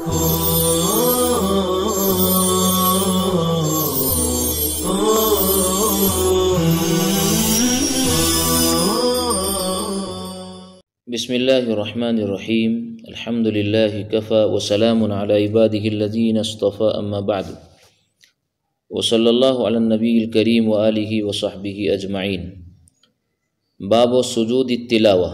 بسم اللہ الرحمن الرحیم الحمد للہ کفا وسلام علی عبادہ الذین اصطفى اما بعد وصلی اللہ علی النبی الکریم وآلہ وصحبہ اجمعین۔ باب سجود التلاوہ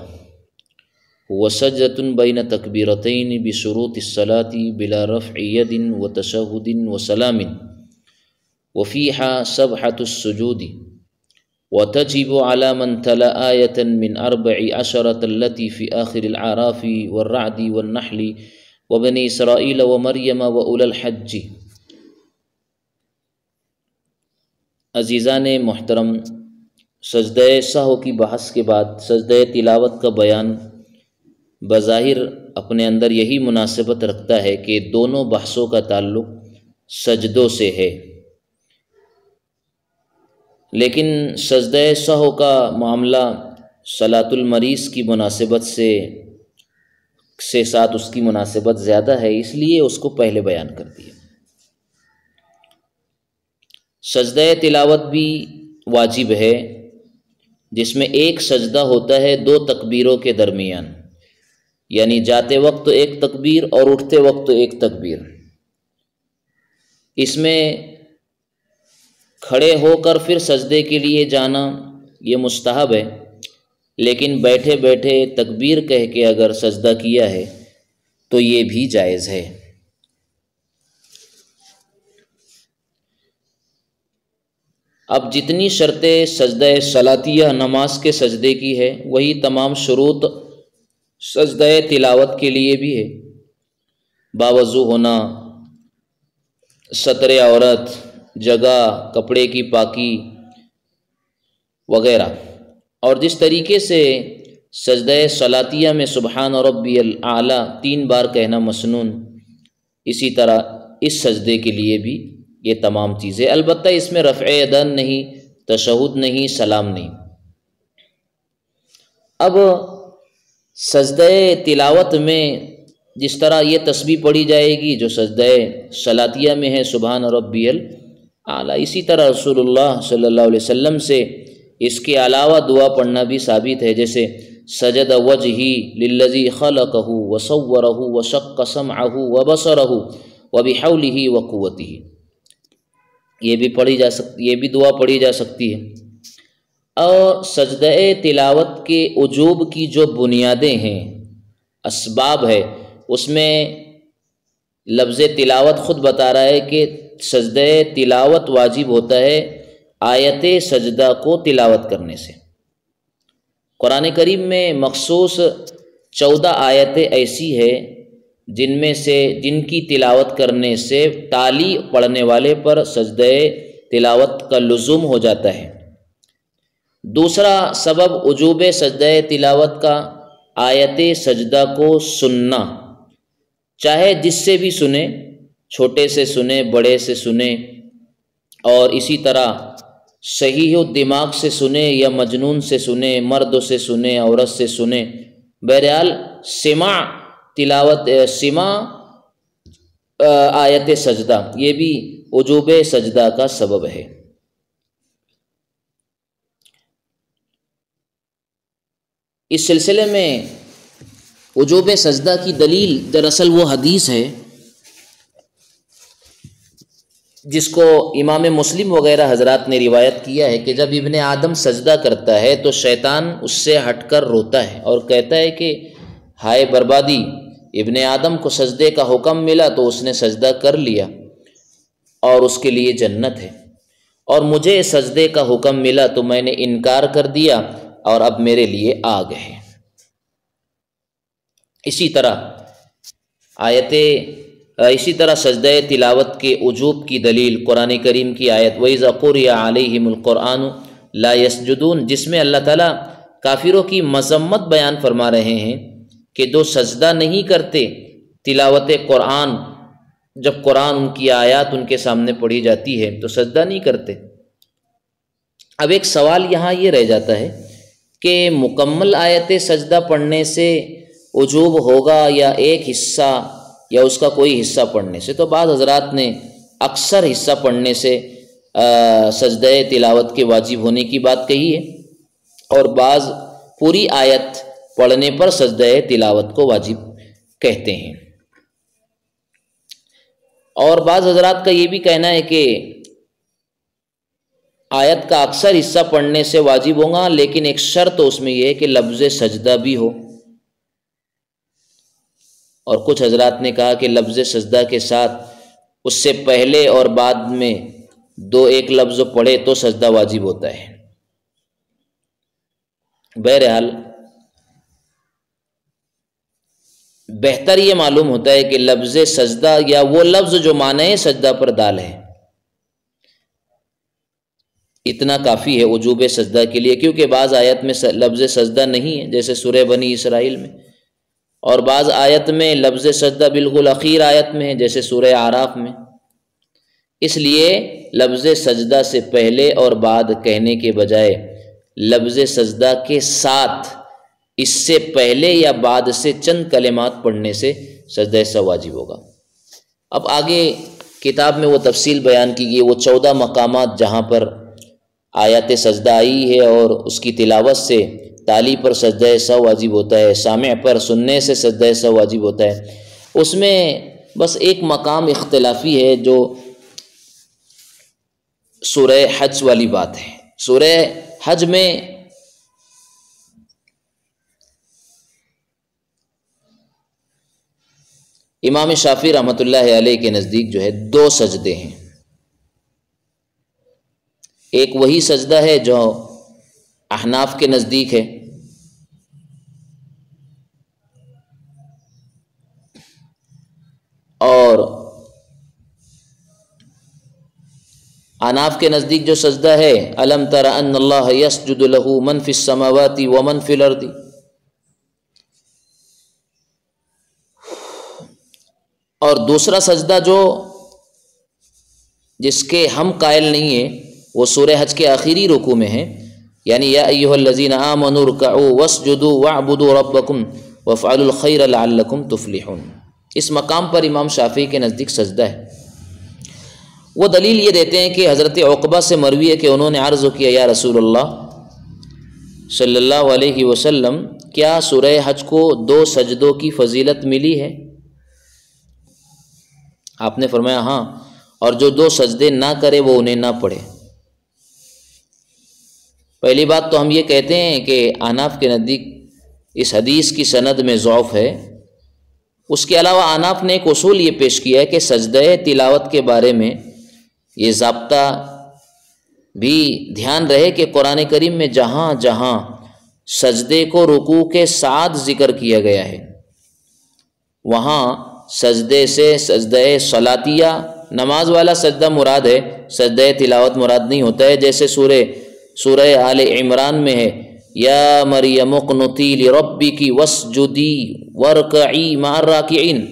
وسجدۃ بین تکبیرتین بشروط الصلاۃ بلا رفع ید وتشہد وسلام وفیہا سبحۃ السجود وتجب على من تلا آية من 14 التي في آخر الأعراف والرعد والنحل وبني إسرائيل ومريم وأولى الحج۔ عزیزان محترم، سجدہ سہو کی بحث کے بعد سجدہ تلاوت کا بیان بظاہر اپنے اندر یہی مناسبت رکھتا ہے کہ دونوں بحثوں کا تعلق سجدوں سے ہے، لیکن سجدہ سہو کا معاملہ صلاۃ المریض کی مناسبت سے ساتھ اس کی مناسبت زیادہ ہے، اس لیے اس کو پہلے بیان کر دیا۔ سجدہ تلاوت بھی واجب ہے، جس میں ایک سجدہ ہوتا ہے دو تکبیروں کے درمیان، یعنی جاتے وقت ایک تکبیر اور اٹھتے وقت ایک تکبیر۔ اس میں کھڑے ہو کر پھر سجدے کے لیے جانا یہ مستحب ہے، لیکن بیٹھے بیٹھے تکبیر کہہ کے اگر سجدہ کیا ہے تو یہ بھی جائز ہے۔ اب جتنی شرطیں سجدہ صلاتیہ نماز کے سجدے کی ہے، وہی تمام شروط سجدہ تلاوت کے لیے بھی ہے۔ باوضو ہونا، ستر عورت، جگہ، کپڑے کی پاکی وغیرہ۔ اور جس طریقے سے سجدہ صلاتیہ میں سبحان ربی الاعلی 3 بار کہنا مسنون، اسی طرح اس سجدے کے لیے بھی یہ تمام چیزیں، البتہ اس میں رفع یدین نہیں، تشہد نہیں، سلام نہیں۔ اب سجدہ تلاوت میں جس طرح یہ تسبیح پڑھی جائے گی جو سجدہ صلاتیہ میں ہے سبحان ربی اعلیٰ، اسی طرح رسول اللہ صلی اللہ علیہ وسلم سے اس کے علاوہ دعا پڑھنا بھی ثابت ہے، جیسے سجد وجہی للذی خلقہ وصورہ وشق سمعہ وبصرہ وبحولہ وقوتہ، یہ بھی دعا پڑھی جا سکتی ہے۔ اور سجدہ تلاوت کے وجوب کی جو بنیادیں ہیں، اسباب ہے، اس میں لفظ تلاوت خود بتا رہا ہے کہ سجدہ تلاوت واجب ہوتا ہے آیت سجدہ کو تلاوت کرنے سے۔ قرآن کریم میں مخصوص 14 آیتیں ایسی ہے جن کی تلاوت کرنے سے تالی پڑھنے والے پر سجدہ تلاوت کا لزوم ہو جاتا ہے۔ دوسرا سبب وجوب سجدہ تلاوت کا آیت سجدہ کو سننا، چاہے جس سے بھی سنے، چھوٹے سے سنے، بڑے سے سنے، اور اسی طرح صحیح و دماغ سے سنے یا مجنون سے سنے، مرد سے سنے، عورت سے سنے، بہرحال سماع تلاوت، سماع آیت سجدہ، یہ بھی وجوب سجدہ کا سبب ہے۔ اس سلسلے میں وجوب سجدہ کی دلیل دراصل وہ حدیث ہے جس کو امام مسلم وغیرہ حضرات نے روایت کیا ہے کہ جب ابن آدم سجدہ کرتا ہے تو شیطان اس سے ہٹ کر روتا ہے اور کہتا ہے کہ ہائے بربادی، ابن آدم کو سجدے کا حکم ملا تو اس نے سجدہ کر لیا اور اس کے لیے جنت ہے، اور مجھے سجدے کا حکم ملا تو میں نے انکار کر دیا اور اب میرے لیے آگ ہے۔ اسی طرح سجدہ تلاوت کے وجوب کی دلیل قرآن کریم کی آیت وَإِذَا قُرِئَ عَلَيْهِمُ الْقُرْآنُ لَا يَسْجُدُونَ، جس میں اللہ تعالیٰ کافروں کی مذمت بیان فرما رہے ہیں کہ جو سجدہ نہیں کرتے تلاوت قرآن، جب قرآن ان کی آیات ان کے سامنے پڑھی جاتی ہے تو سجدہ نہیں کرتے۔ اب ایک سوال یہاں یہ رہ جاتا ہے کہ مکمل آیت سجدہ پڑھنے سے وجوب ہوگا یا ایک حصہ یا اس کا کوئی حصہ پڑھنے سے۔ تو بعض حضرات نے اکثر حصہ پڑھنے سے سجدہ تلاوت کے واجب ہونے کی بات کہی ہے، اور بعض پوری آیت پڑھنے پر سجدہ تلاوت کو واجب کہتے ہیں۔ اور بعض حضرات کا یہ بھی کہنا ہے کہ آیت کا اکثر حصہ پڑھنے سے واجب ہوگا، لیکن ایک شرط اس میں یہ ہے کہ لفظ سجدہ بھی ہو، اور کچھ حضرات نے کہا کہ لفظ سجدہ کے ساتھ اس سے پہلے اور بعد میں دو ایک لفظ پڑھے تو سجدہ واجب ہوتا ہے۔ بہرحال بہتر یہ معلوم ہوتا ہے کہ لفظ سجدہ یا وہ لفظ جو معنی سجدہ پر دال ہے اتنا کافی ہے وجوب سجدہ کے لیے، کیونکہ بعض آیت میں لفظ سجدہ نہیں ہے جیسے سورہ بنی اسرائیل میں، اور بعض آیت میں لفظ سجدہ بالکل اخیر آیت میں ہے جیسے سورہ اعراف میں۔ اس لیے لفظ سجدہ سے پہلے اور بعد کہنے کے بجائے لفظ سجدہ کے ساتھ اس سے پہلے یا بعد سے چند کلمات پڑھنے سے سجدہ سہو واجب ہوگا۔ اب آگے کتاب میں وہ تفصیل بیان کی گئی، وہ 14 مقامات جہاں پر آیات سجدہ آئی ہے اور اس کی تلاوت سے تالی پر سجدہ سہو واجب ہوتا ہے، سامع پر سننے سے سجدہ سہو واجب ہوتا ہے۔ اس میں بس ایک مقام اختلافی ہے جو سورہ حج والی بات ہے۔ سورہ حج میں امام شافعی رحمۃ اللہ علیہ کے نزدیک جو ہے 2 سجدے ہیں۔ ایک وہی سجدہ ہے جو احناف کے نزدیک ہے، اور احناف کے نزدیک جو سجدہ ہے الم تر ان اللہ یسجد لہ من فی السماوات ومن فی الارض، اور دوسرا سجدہ جو جس کے ہم قائل نہیں ہیں وہ سورہ حج کے آخری رکوع میں ہے، یعنی یا ایھا الذین آمنوا ارکعوا واسجدوا واعبدوا ربکم وافعلوا الخیر لعلکم تفلحون۔ اس مقام پر امام شافعی کے نزدیک سجدہ ہے۔ وہ دلیل یہ دیتے ہیں کہ حضرت عقبہ سے مروی ہے کہ انہوں نے عرض کیا یا رسول اللہ صلی اللہ علیہ وسلم، کیا سورہ حج کو 2 سجدوں کی فضیلت ملی ہے؟ آپ نے فرمایا ہاں، اور جو 2 سجدے نہ کرے وہ انہیں نہ پڑھے۔ پہلی بات تو ہم یہ کہتے ہیں کہ احناف کے نزدیک اس حدیث کی سند میں ضعف ہے۔ اس کے علاوہ احناف نے ایک اصول یہ پیش کیا ہے کہ سجدہ تلاوت کے بارے میں یہ ضابطہ بھی دھیان رہے کہ قرآن کریم میں جہاں جہاں سجدے کو رکوع کے ساتھ ذکر کیا گیا ہے وہاں سجدے سے سجدہ صلاتیہ نماز والا سجدہ مراد ہے، سجدہ تلاوت مراد نہیں ہوتا ہے، جیسے سورہ آل عمران میں ہے یا مریم اقنتی لربک واسجدی وارکعی مع الراکعین،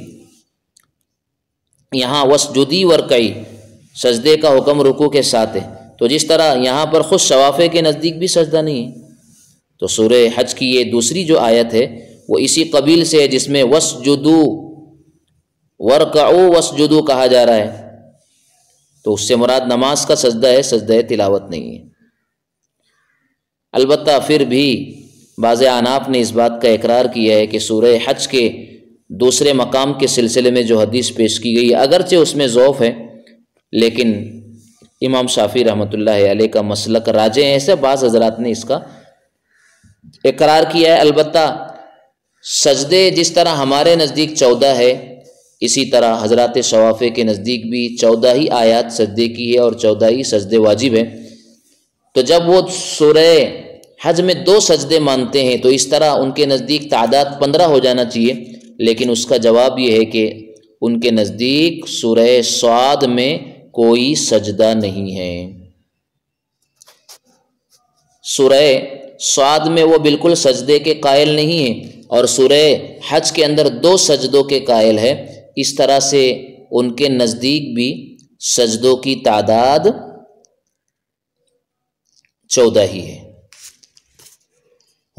یہاں واسجدی وارکعی سجدے کا حکم رکوع کے ساتھ ہے، تو جس طرح یہاں پر خود شوافع کے نزدیک بھی سجدہ نہیں ہے، تو سورہ حج کی یہ دوسری جو آیت ہے وہ اسی قبیل سے ہے جس میں واسجدوا وارکعوا واسجدوا کہا جا رہا ہے، تو اس سے مراد نماز کا سجدہ ہے، سجدہ تلاوت نہیں ہے۔ البتہ پھر بھی بعض احناف نے اس بات کا اقرار کیا ہے کہ سورہ حج کے دوسرے مقام کے سلسلے میں جو حدیث پیش کی گئی اگرچہ اس میں ضعف ہے، لیکن امام شافعی رحمۃ اللہ علیہ کا مسلک راجح ہے، ایسے بعض حضرات نے اس کا اقرار کیا ہے۔ البتہ سجدے جس طرح ہمارے نزدیک 14 ہے، اسی طرح حضرات شوافع کے نزدیک بھی 14 ہی آیات سجدے کی ہے اور 14 ہی سجدے واجب ہیں۔ تو جب وہ سورہ حج میں 2 سجدے مانتے ہیں تو اس طرح ان کے نزدیک تعداد 15 ہو جانا چاہیے، لیکن اس کا جواب یہ ہے کہ ان کے نزدیک سورہ صاد میں کوئی سجدہ نہیں ہے۔ سورہ صاد میں وہ بالکل سجدے کے قائل نہیں ہیں اور سورہ حج کے اندر 2 سجدوں کے قائل ہے، اس طرح سے ان کے نزدیک بھی سجدوں کی تعداد 14 ہی ہے۔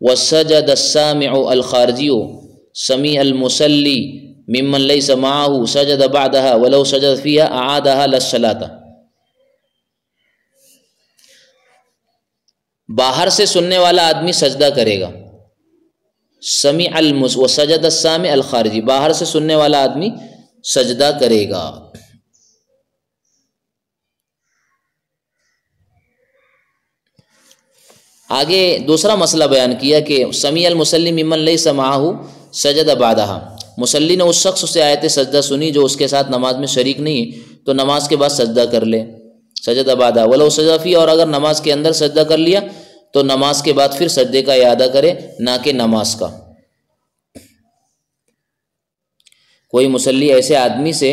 وسجد السامع الخارجی سمیع المصلی ممن لیس معه سجد بعدها ولو سجد فيها اعادها للصلاۃ. باہر سے سننے والا آدمی سجدہ کرے گا. سمیع وسجد السامع الخارجی، باہر سے سننے والا آدمی سجدہ کرے گا. آگے دوسرا مسئلہ بیان کیا کہ سمیع المصلی ممن لیس معه سجد بعدها، مصلی نے اس شخص سے آیت سجدہ سنی جو اس کے ساتھ نماز میں شریک نہیں ہے، تو نماز کے بعد سجدہ کر لے. سجدہ بعدها ولو سجد فی، اور اگر نماز کے اندر سجدہ کر لیا تو نماز کے بعد پھر سجدے کا اعادہ کرے، نہ کہ نماز کا. کوئی مصلی ایسے آدمی سے،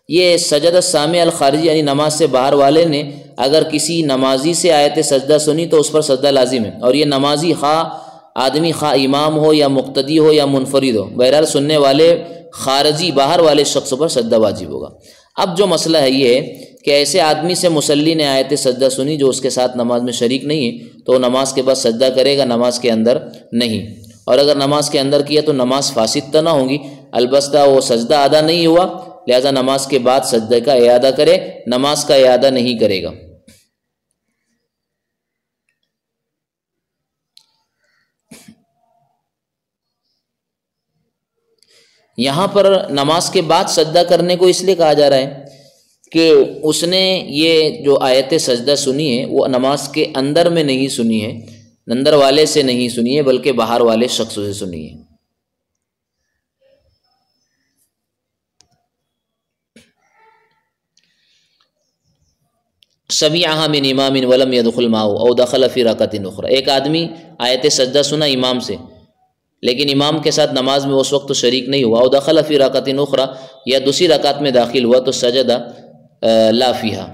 یہ سجد السامع الخارجی یعنی نماز سے باہر والے نے اگر کسی نمازی سے آیت سجدہ سنی تو اس پر سجدہ لازم ہے، اور یہ نمازی خواہ آدمی خواہ امام ہو یا مقتدی ہو یا منفرد ہو، بہرحال سننے والے خارجی باہر والے شخص پر سجدہ واجب ہوگا. اب جو مسئلہ ہے یہ ہے کہ ایسے آدمی سے مصلی نے آیت سجدہ سنی جو اس کے ساتھ نماز میں شریک نہیں ہے، تو نماز کے بعد سجدہ کرے گا، نماز کے اندر نہیں. اور اگر نماز کے اندر کیا تو نماز فاسد تو نہ ہوگی، البتہ وہ سجدہ ادا نہیں ہوا، لہذا نماز کے بعد سجدے کا اعادہ کرے، نماز کا اعادہ نہیں کرے گا. یہاں پر نماز کے بعد سجدہ کرنے کو اس لیے کہا جا رہا ہے کہ اس نے یہ جو آیت سجدہ سنی ہے وہ نماز کے اندر میں نہیں سنی ہے، اندر والے سے نہیں سنی ہے، بلکہ باہر والے شخص سے سنی ہے. سمعها من امام ولم يدخل معه او دخل في ركعة اخرى، ایک آدمی آیت سجدہ سنا امام سے لیکن امام کے ساتھ نماز میں اس وقت تو شریک نہیں ہوا، او دخل فی رکعۃ اخری، یا دوسری رکعت میں داخل ہوا، تو سجد لا فیہا،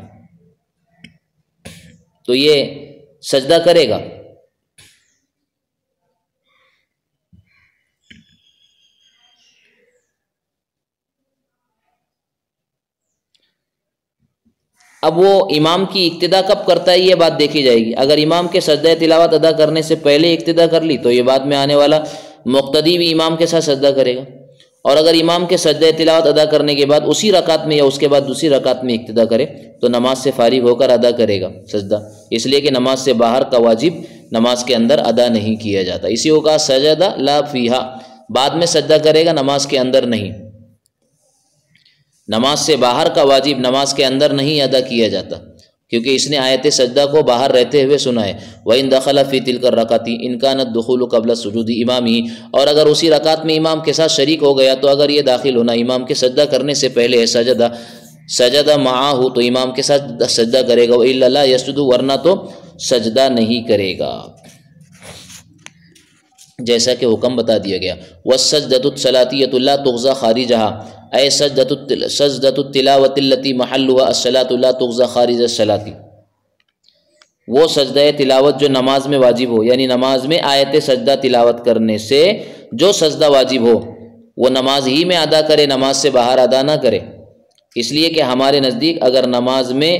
تو یہ سجدہ کرے گا. اب وہ امام کی اقتدا کب کرتا ہے یہ بات دیکھی جائے گی. اگر امام کے سجدہ تلاوت ادا کرنے سے پہلے اقتدا کر لی تو یہ بعد میں آنے والا مقتدی بھی امام کے ساتھ سجدہ کرے گا، اور اگر امام کے سجدہ تلاوت ادا کرنے کے بعد اسی رکعت میں یا اس کے بعد دوسری رکعت میں اقتدا کرے تو نماز سے فارغ ہو کر ادا کرے گا سجدہ، اس لیے کہ نماز سے باہر کا واجب نماز کے اندر ادا نہیں کیا جاتا. اسی کو کہا سجدہ لا فیہا، بعد میں سجدہ کرے گا، نماز کے اندر نہیں. نماز سے باہر کا واجب نماز کے اندر نہیں ادا کیا جاتا، کیونکہ اس نے آیت سجدہ کو باہر رہتے ہوئے سنا ہے. وَإِن دَخَلَ فِي تِلْكَ الرَّكَعَةِ إِن كَانَ الدُّخُولُ قَبْلَ سُجُودِ إِمَامِهِ، اور اگر اسی رکعت میں امام کے ساتھ شریک ہو گیا تو اگر یہ داخل ہونا امام کے سجدہ کرنے سے پہلے ہے سجدہ معاہو، تو امام کے ساتھ سجدہ کرے گا، وَإِلَّا لَا يَسْجُدُ، ورنہ تو سجدہ نہیں کرے گا، جیسا کہ حکم بتا دیا گیا. وَالسَّجْدَةُ الصَّلَاتِيَّةُ لَا تُغْزَى خَارِجَهَا، اے سجدۃ التلاوت التی محلها الصلاۃ لا تغزى خارج الصلاۃ، وہ سجدہ تلاوت جو نماز میں واجب ہو، یعنی نماز میں آیت سجدہ تلاوت کرنے سے جو سجدہ واجب ہو وہ نماز ہی میں ادا کرے، نماز سے باہر ادا نہ کرے. اس لیے کہ ہمارے نزدیک اگر نماز میں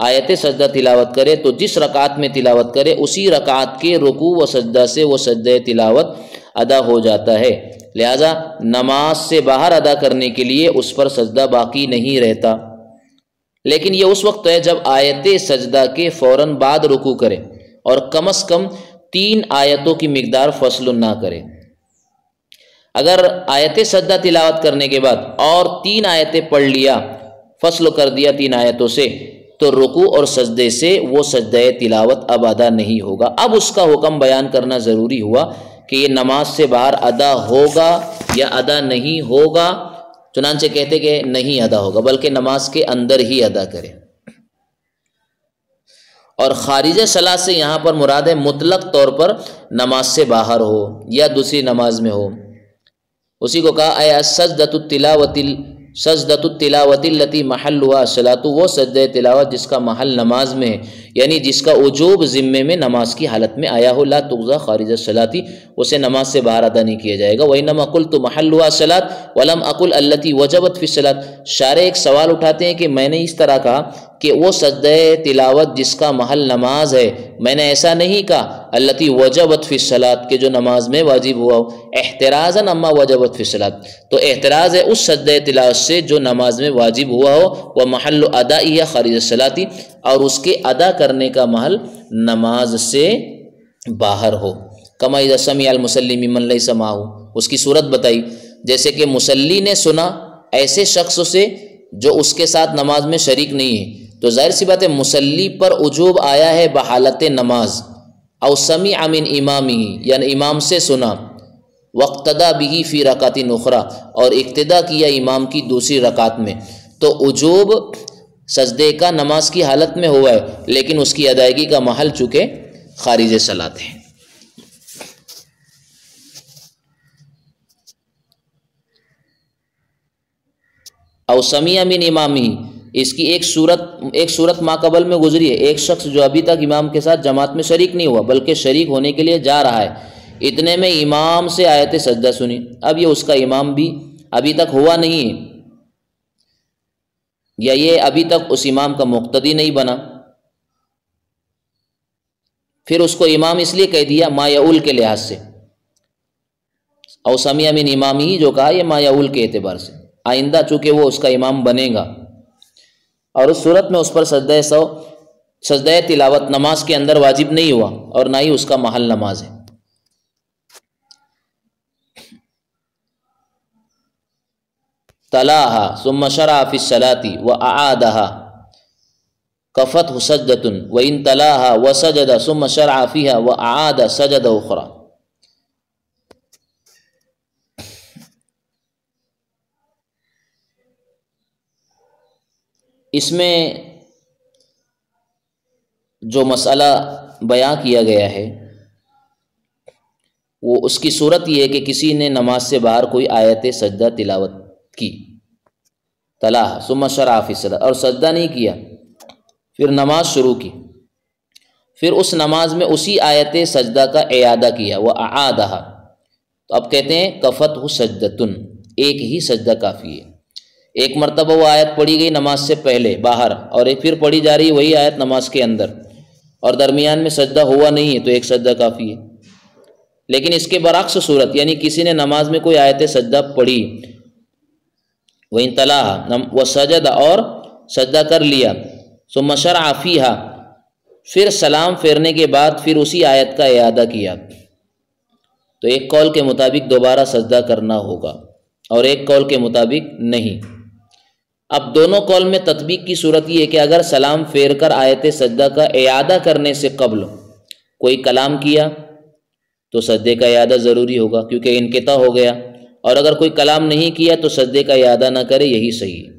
آیت سجدہ تلاوت کرے تو جس رکعت میں تلاوت کرے اسی رکعت کے رکوع و سجدہ سے وہ سجدہ تلاوت ادا ہو جاتا ہے، لہذا نماز سے باہر ادا کرنے کے لیے اس پر سجدہ باقی نہیں رہتا. لیکن یہ اس وقت ہے جب آیت سجدہ کے فوراً بعد رکوع کرے اور کم از کم 3 آیتوں کی مقدار فصل نہ کرے. اگر آیت سجدہ تلاوت کرنے کے بعد اور 3 آیتیں پڑھ لیا، فصل کر دیا 3 آیتوں سے، تو رکوع اور سجدے سے وہ سجدہ تلاوت اب ادا نہیں ہوگا. اب اس کا حکم بیان کرنا ضروری ہوا کہ یہ نماز سے باہر ادا ہوگا یا ادا نہیں ہوگا. چنانچہ کہتے کہ نہیں ادا ہوگا بلکہ نماز کے اندر ہی ادا کرے. اور خارج صلاۃ سے یہاں پر مراد ہے مطلق طور پر نماز سے باہر ہو یا دوسری نماز میں ہو. اسی کو کہا اے سجدۃ التلاوت التی محلها الصلاۃ، وہ سجدہ تلاوت جس کا محل نماز میں ہے، یعنی جس کا وجوب ذمے میں نماز کی حالت میں آیا ہو. لا تغزى خارج الصلاۃ، اسے نماز سے باہر ادا نہیں کیا جائے گا. وانما قلت محلها الصلاۃ ولم اقل التی وجبت فی الصلاۃ. شارح ایک سوال اٹھاتے ہیں کہ میں نے اس طرح کہا کہ وہ سجدہ تلاوت جس کا محل نماز ہے، میں نے ایسا نہیں کہا التی وجبت فی الصلاۃ کہ جو نماز میں واجب ہوا ہو، احترازاً اما وجبت فی الصلاۃ، تو احتراز ہے اس سجدہ تلاوت سے جو نماز میں واجب ہوا ہو، وہ محل ادائی خارج الصلاۃ، اور اس کے ادا کرنے کا محل نماز سے باہر ہو۔ کما اذا سمع المصلی ممن لیس معہ، اس کی صورت بتائی جیسے کہ مصلی نے سنا ایسے شخص سے جو اس کے ساتھ نماز میں شریک نہیں ہے، تو ظاہر سی بات ہے مصلی پر وجوب آیا ہے بحالت نماز، او سمع من امامہ یعنی امام سے سنا، واقتدی بہ فی رکعۃ اخری اور اقتدا کیا امام کی دوسری رکعت میں، تو وجوب سجدے کا نماز کی حالت میں ہوا ہے، لیکن اس کی ادائیگی کا محل چونکہ خارج صلاۃ ہے۔ او سمیع من امامہ، اس کی ایک صورت ما قبل میں گزری ہے، ایک شخص جو ابھی تک امام کے ساتھ جماعت میں شریک نہیں ہوا بلکہ شریک ہونے کے لیے جا رہا ہے، اتنے میں امام سے آیت سجدہ سنی، اب یہ اس کا امام بھی ابھی تک ہوا نہیں ہے، یا یہ ابھی تک اس امام کا مقتدی نہیں بنا، پھر اس کو امام اس لیے کہہ دیا ما یعول کے لحاظ سے، او سمیع من امامہ جو کہا یہ ما یعول کے اعتبار سے، آئندہ چونکہ وہ اس کا امام بنے گا، اور اس صورت میں اس پر سجدہ تلاوت نماز کے اندر واجب نہیں ہوا اور نہ ہی اس کا محل نماز ہے۔ تلاہا ثم شرع فی الصلاۃ واعادہا کفتہ سجدۃ وان تلاہا وسجد ثم شرع فیہا واعاد سجدہ اخری۔ اس میں جو مسئلہ بیان کیا گیا ہے وہ اس کی صورت یہ ہے کہ کسی نے نماز سے باہر کوئی آیت سجدہ تلاوت کی، تلاہا ثم شرع فی الصلاۃ، اور سجدہ نہیں کیا، پھر نماز شروع کی، پھر اس نماز میں اسی آیت سجدہ کا اعادہ کیا، وہ اعادہا، تو اب کہتے ہیں کفتہ سجدۃ، ایک ہی سجدہ کافی ہے، ایک مرتبہ وہ آیت پڑھی گئی نماز سے پہلے باہر، اور ایک پھر پڑھی جا رہی وہی آیت نماز کے اندر، اور درمیان میں سجدہ ہوا نہیں ہے، تو ایک سجدہ کافی ہے۔ لیکن اس کے برعکس صورت، یعنی کسی نے نماز میں کوئی آیت سجدہ پڑھی، وَإِن تَلَاهَا وَسَجَدَ، اور سجدہ کر لیا، ثُمَّ شَرَعَ فِيهَا، پھر سلام پھیرنے کے بعد پھر اسی آیت کا اعادہ کیا، تو ایک قول کے مطابق دوبارہ سجدہ کرنا ہوگا اور ایک قول کے مطابق نہیں۔ اب دونوں قول میں تطبیق کی صورت یہ ہے کہ اگر سلام پھیر کر آیت سجدہ کا اعادہ کرنے سے قبل کوئی کلام کیا تو سجدے کا اعادہ ضروری ہوگا کیونکہ انقطاع ہو گیا، اور اگر کوئی کلام نہیں کیا تو سجدے کا اعادہ نہ کرے، یہی صحیح ہے۔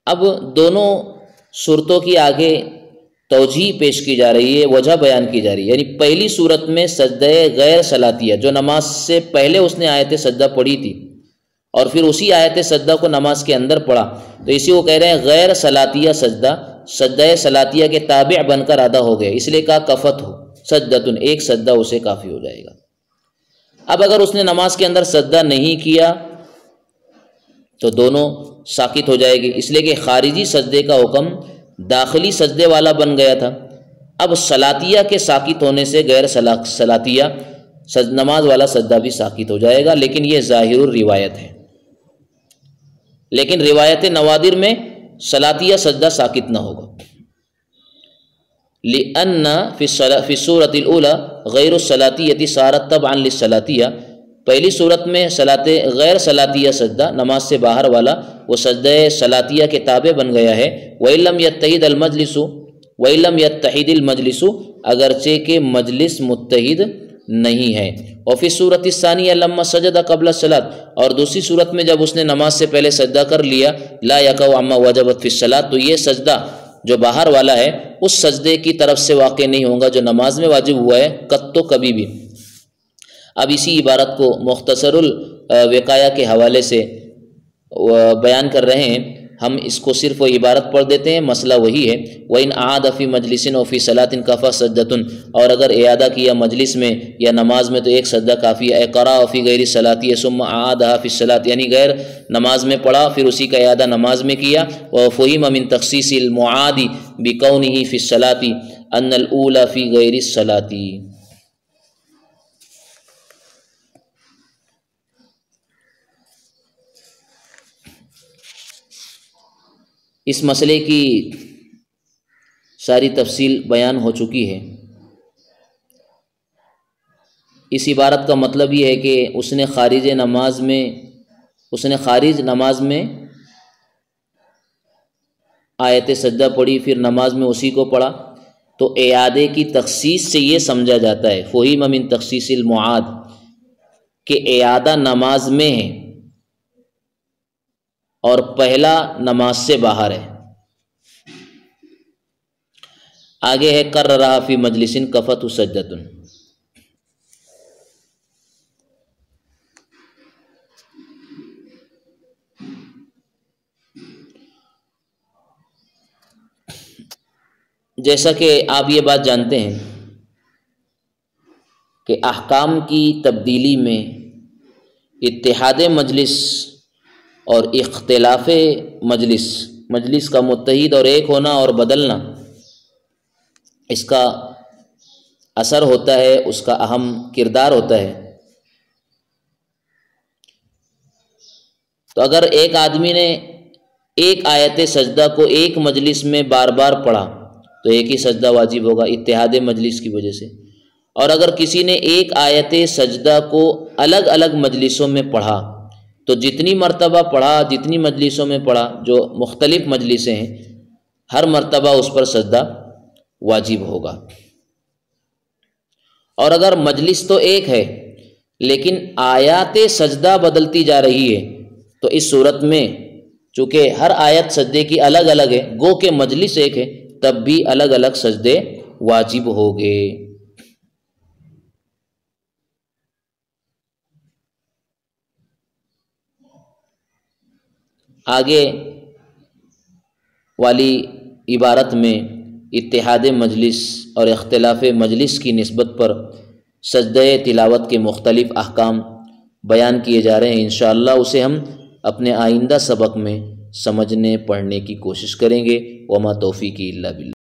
اب دونوں صورتوں کی آگے توجیہ پیش کی جا رہی ہے، وجہ بیان کی جا رہی ہے، یعنی پہلی صورت میں سجدہ غیر صلاتیہ جو نماز سے پہلے اس نے آیت سجدہ پڑھی تھی اور پھر اسی آیت سجدہ کو نماز کے اندر پڑھا، تو اسی کو کہہ رہے ہیں غیر صلاتیہ سجدہ، سجدہ صلاتیہ کے تابع بن کر ادا ہو گیا، اس لیے کہا کفت ہو سجدۃ، ایک سجدہ اسے کافی ہو جائے گا۔ اب اگر اس نے نماز کے اندر سجدہ نہیں کیا تو دونوں ساقط ہو جائے گی، اس لیے کہ خارجی سجدے کا حکم داخلی سجدے والا بن گیا تھا، اب صلاتیہ کے ساقط ہونے سے غیر صلاتیہ نماز والا سجدہ بھی ساقط ہو جائے گا، لیکن یہ ظاہر الروایت ہے، لیکن روایت نوادر میں صلاتیہ سجدہ ساقط نہ ہوگا، لأن فی الصورۃ الاولی غیر الصلاتیہ صارت تبعا للصلاتیہ، پہلی صورت میں غیر صلاتیہ سجدہ نماز سے باہر والا وہ سجدہ صلاتیہ کے تابع بن گیا ہے، وَإِن لَمْ يَتَّحِدِ الْمَجْلِسُ، اگرچہ کہ مجلس متحد نہیں ہے، وفی صورت الثانیہ لما سجد قبل الصلاۃ، اور دوسری صورت میں جب اس نے نماز سے پہلے سجدہ کر لیا، لا یقع عما وجبت فی الصلاۃ، تو یہ سجدہ جو باہر والا ہے اس سجدے کی طرف سے واقع نہیں ہوگا جو نماز میں واجب ہوا ہے قط کبھی بھی۔ اب اسی عبارت کو مختصر الوقایہ کے حوالے سے بیان کر رہے ہیں ہم اس کو صرف وہ عبارت پڑھ دیتے ہیں، مسئلہ وہی ہے وَإِنْ أَعَادَ فِي مَجْلِسٍ وَفِي صَلَاةٍ كَفَى سَجْدَةٌ، اور اگر اعادہ کیا مجلس میں یا نماز میں تو ایک سجدہ کافی ہے۔ قَرَأَ فِي غَيْرِ الصَّلَاةِ ثُمَّ أَعَادَهَا فِي الصَّلَاةِ، یعنی غیر نماز میں پڑھا پھر اسی کا اعادہ نماز میں کیا۔ وَفُهِمَ مِن تَخْصِيصِ الْمُعَادِ بِكَوْنِهِ فِي الصَّلَاةِ أَنَّ الْأُولَى فِي غَيْرِ الصَّلَاةِ۔ اس مسئلے کی ساری تفصیل بیان ہو چکی ہے۔ اس عبارت کا مطلب یہ ہے کہ اس نے خارج نماز میں آیت سجدہ پڑھی، پھر نماز میں اسی کو پڑھا، تو اعادے کی تخصیص سے یہ سمجھا جاتا ہے فہیم من تخصیص المعاد کہ اعادہ نماز میں ہے اور پہلا نماز سے باہر ہے۔ آگے ہے کررہا فی مجلس کفت سجدۃ، جیسا کہ آپ یہ بات جانتے ہیں کہ احکام کی تبدیلی میں اتحاد مجلس اور اختلاف مجلس کا متحد اور ایک ہونا اور بدلنا، اس کا اثر ہوتا ہے، اس کا اہم کردار ہوتا ہے۔ تو اگر ایک آدمی نے ایک آیت سجدہ کو ایک مجلس میں بار بار پڑھا تو ایک ہی سجدہ واجب ہوگا اتحاد مجلس کی وجہ سے، اور اگر کسی نے ایک آیت سجدہ کو الگ الگ مجلسوں میں پڑھا تو جتنی مرتبہ پڑھا، جتنی مجلسوں میں پڑھا، جو مختلف مجلسیں ہیں، ہر مرتبہ اس پر سجدہ واجب ہوگا۔ اور اگر مجلس تو ایک ہے لیکن آیات سجدہ بدلتی جا رہی ہے تو اس صورت میں چونکہ ہر آیت سجدے کی الگ الگ ہے، گو کہ مجلس ایک ہے، تب بھی الگ الگ سجدے واجب ہوگے۔ آگے والی عبارت میں اتحاد مجلس اور اختلاف مجلس کی نسبت پر سجدہ تلاوت کے مختلف احکام بیان کیے جا رہے ہیں۔ انشاءاللہ اسے ہم اپنے آئندہ سبق میں سمجھنے پڑھنے کی کوشش کریں گے۔ وما توفیقی الا باللہ۔